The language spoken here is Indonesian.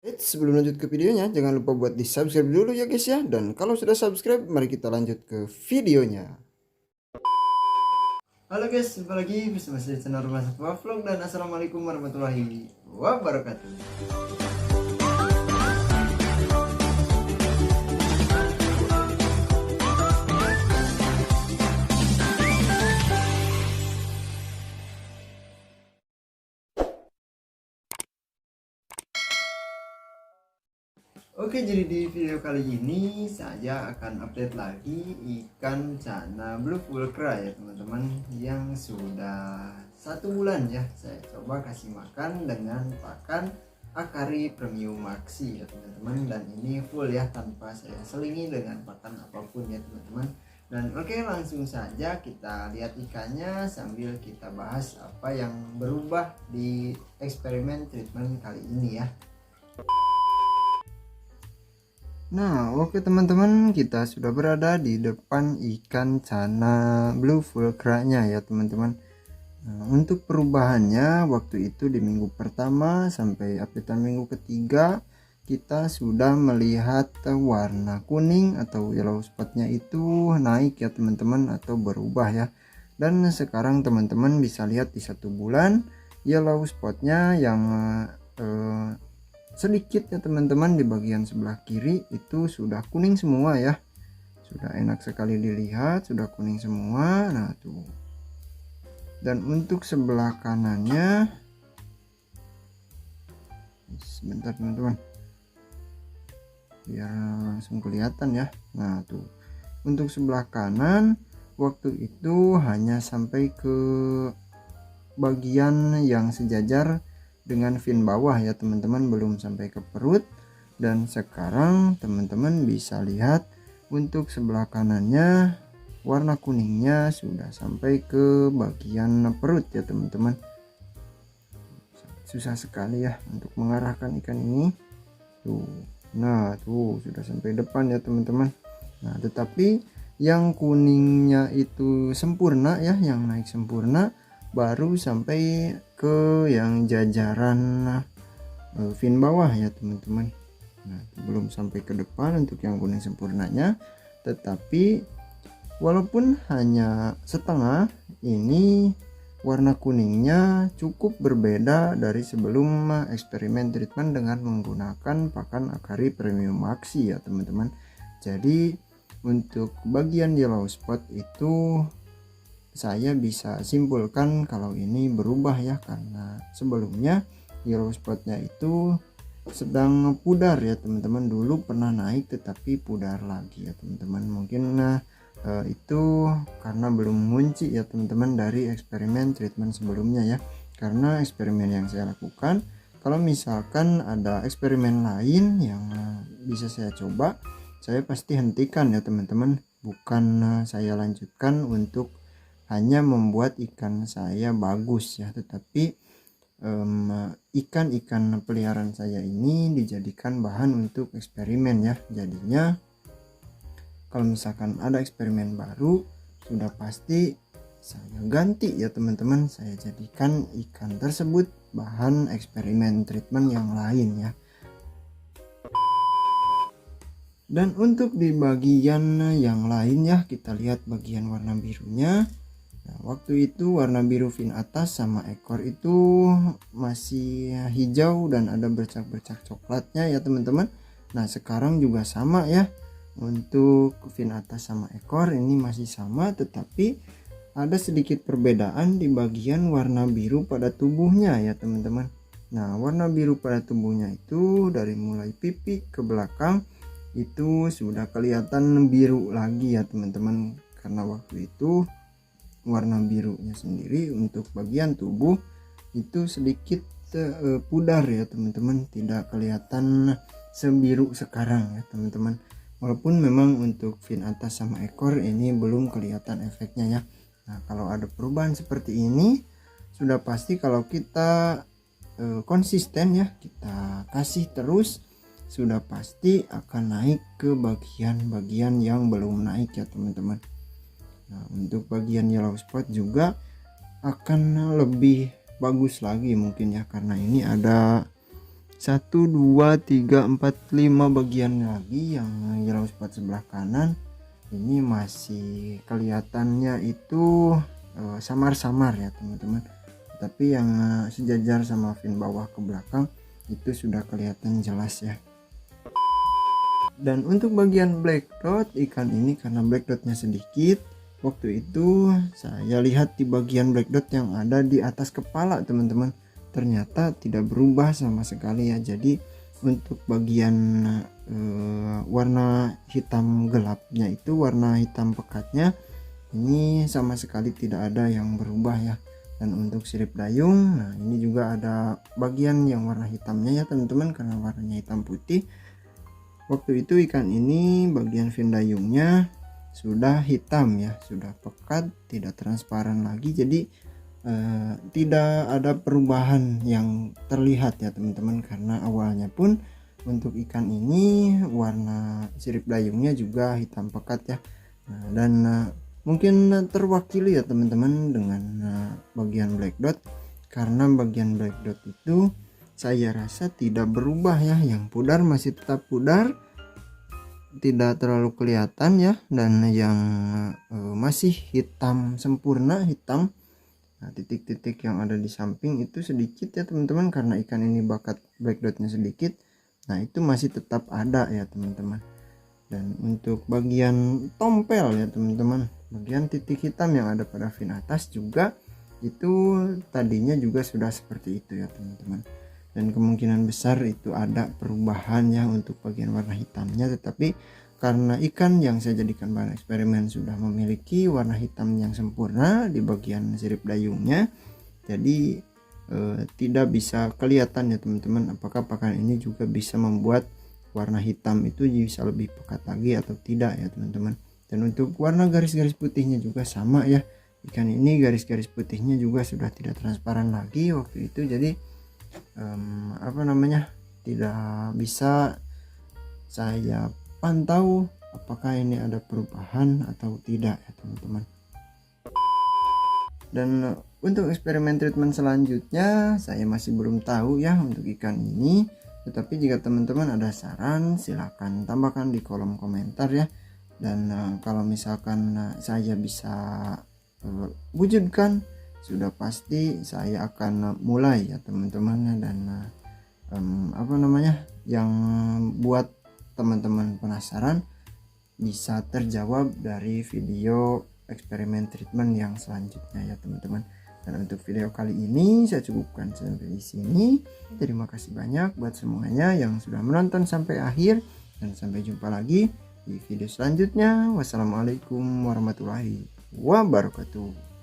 Sebelum lanjut ke videonya, jangan lupa buat di subscribe dulu ya guys ya. Dan kalau sudah subscribe, mari kita lanjut ke videonya. Halo guys, jumpa lagi bersama saya channel Rumah Satwa Vlog dan assalamualaikum warahmatullahi wabarakatuh. Oke, jadi di video kali ini saya akan update lagi ikan cana blue fulcra ya teman-teman, yang sudah 1 bulan ya saya coba kasih makan dengan pakan Akari Premium Maxi ya teman-teman, dan ini full ya tanpa saya selingi dengan pakan apapun ya teman-teman. Dan oke, langsung saja kita lihat ikannya sambil kita bahas apa yang berubah di eksperimen treatment kali ini ya. Nah, oke teman-teman, kita sudah berada di depan ikan cana blue fulcra-nya ya teman-teman. Nah, untuk perubahannya waktu itu di minggu pertama sampai updatean minggu ketiga, kita sudah melihat warna kuning atau yellow spotnya itu naik ya teman-teman, atau berubah ya. Dan sekarang teman-teman bisa lihat di 1 bulan yellow spotnya yang sedikit ya teman-teman di bagian sebelah kiri itu sudah kuning semua ya, sudah enak sekali dilihat, sudah kuning semua. Nah tuh, dan untuk sebelah kanannya, sebentar teman-teman biar langsung kelihatan ya. Nah tuh, untuk sebelah kanan waktu itu hanya sampai ke bagian yang sejajar dengan fin bawah ya teman-teman, belum sampai ke perut. Dan sekarang teman-teman bisa lihat untuk sebelah kanannya warna kuningnya sudah sampai ke bagian perut ya teman-teman. Susah sekali ya untuk mengarahkan ikan ini tuh. Nah tuh sudah sampai depan ya teman-teman. Nah tetapi yang kuningnya itu sempurna ya, yang naik sempurna baru sampai ke yang jajaran fin bawah ya teman-teman. Nah belum sampai ke depan untuk yang kuning sempurnanya, tetapi walaupun hanya setengah, ini warna kuningnya cukup berbeda dari sebelum eksperimen treatment dengan menggunakan pakan Akari Premium Maxi ya teman-teman. Jadi untuk bagian yellow spot itu saya bisa simpulkan kalau ini berubah ya, karena sebelumnya yellow spotnya itu sedang pudar ya teman-teman. Dulu pernah naik tetapi pudar lagi ya teman-teman. Mungkin itu karena belum mengunci ya teman-teman dari eksperimen treatment sebelumnya ya. Karena eksperimen yang saya lakukan, kalau misalkan ada eksperimen lain yang bisa saya coba, saya pasti hentikan ya teman-teman, bukan saya lanjutkan untuk hanya membuat ikan saya bagus ya, tetapi ikan-ikan peliharaan saya ini dijadikan bahan untuk eksperimen ya. Jadinya kalau misalkan ada eksperimen baru, sudah pasti saya ganti ya teman-teman, saya jadikan ikan tersebut bahan eksperimen treatment yang lain ya. Dan untuk di bagian yang lain ya, kita lihat bagian warna birunya. Nah, waktu itu warna biru fin atas sama ekor itu masih hijau dan ada bercak-bercak coklatnya ya teman-teman. Nah sekarang juga sama ya, untuk fin atas sama ekor ini masih sama, tetapi ada sedikit perbedaan di bagian warna biru pada tubuhnya ya teman-teman. Nah warna biru pada tubuhnya itu dari mulai pipi ke belakang itu sudah kelihatan biru lagi ya teman-teman, karena waktu itu warna birunya sendiri untuk bagian tubuh itu sedikit pudar ya teman-teman, tidak kelihatan sebiru sekarang ya teman-teman. Walaupun memang untuk fin atas sama ekor ini belum kelihatan efeknya ya. Nah kalau ada perubahan seperti ini, sudah pasti kalau kita konsisten ya, kita kasih terus, sudah pasti akan naik ke bagian-bagian yang belum naik ya teman-teman. Nah untuk bagian yellow spot juga akan lebih bagus lagi mungkin ya, karena ini ada 1 2 3 4 5 bagian lagi yang yellow spot sebelah kanan ini masih kelihatannya itu samar-samar ya teman-teman, tapi yang sejajar sama fin bawah ke belakang itu sudah kelihatan jelas ya. Dan untuk bagian black dot ikan ini karena black dotnya sedikit, waktu itu saya lihat di bagian black dot yang ada di atas kepala teman-teman, ternyata tidak berubah sama sekali ya. Jadi untuk bagian warna hitam gelapnya itu, warna hitam pekatnya ini sama sekali tidak ada yang berubah ya. Dan untuk sirip dayung, nah ini juga ada bagian yang warna hitamnya ya teman-teman, karena warnanya hitam putih. Waktu itu ikan ini bagian fin dayungnya sudah hitam ya, sudah pekat, tidak transparan lagi, jadi tidak ada perubahan yang terlihat ya teman-teman, karena awalnya pun untuk ikan ini warna sirip dayungnya juga hitam pekat ya. Nah, dan mungkin terwakili ya teman-teman dengan bagian black dot, karena bagian black dot itu saya rasa tidak berubah ya, yang pudar masih tetap pudar, tidak terlalu kelihatan ya, dan yang masih hitam sempurna hitam. Nah, titik-titik yang ada di samping itu sedikit ya teman-teman, karena ikan ini bakat black dotnya sedikit. Nah itu masih tetap ada ya teman-teman. Dan untuk bagian tompel ya teman-teman, bagian titik hitam yang ada pada fin atas juga itu tadinya juga sudah seperti itu ya teman-teman. Dan kemungkinan besar itu ada perubahan ya untuk bagian warna hitamnya, tetapi karena ikan yang saya jadikan bahan eksperimen sudah memiliki warna hitam yang sempurna di bagian sirip dayungnya, jadi tidak bisa kelihatan ya teman-teman apakah pakan ini juga bisa membuat warna hitam itu bisa lebih pekat lagi atau tidak ya teman-teman. Dan untuk warna garis-garis putihnya juga sama ya, ikan ini garis-garis putihnya juga sudah tidak transparan lagi waktu itu, jadi tidak bisa saya pantau apakah ini ada perubahan atau tidak ya teman-teman. Dan untuk eksperimen treatment selanjutnya saya masih belum tahu ya untuk ikan ini, tetapi jika teman-teman ada saran silahkan tambahkan di kolom komentar ya. Dan kalau misalkan saya bisa wujudkan, sudah pasti saya akan mulai ya teman-teman. Dan yang buat teman-teman penasaran bisa terjawab dari video eksperimen treatment yang selanjutnya ya teman-teman. Dan untuk video kali ini saya cukupkan sampai di sini. Terima kasih banyak buat semuanya yang sudah menonton sampai akhir, dan sampai jumpa lagi di video selanjutnya. Wassalamualaikum warahmatullahi wabarakatuh.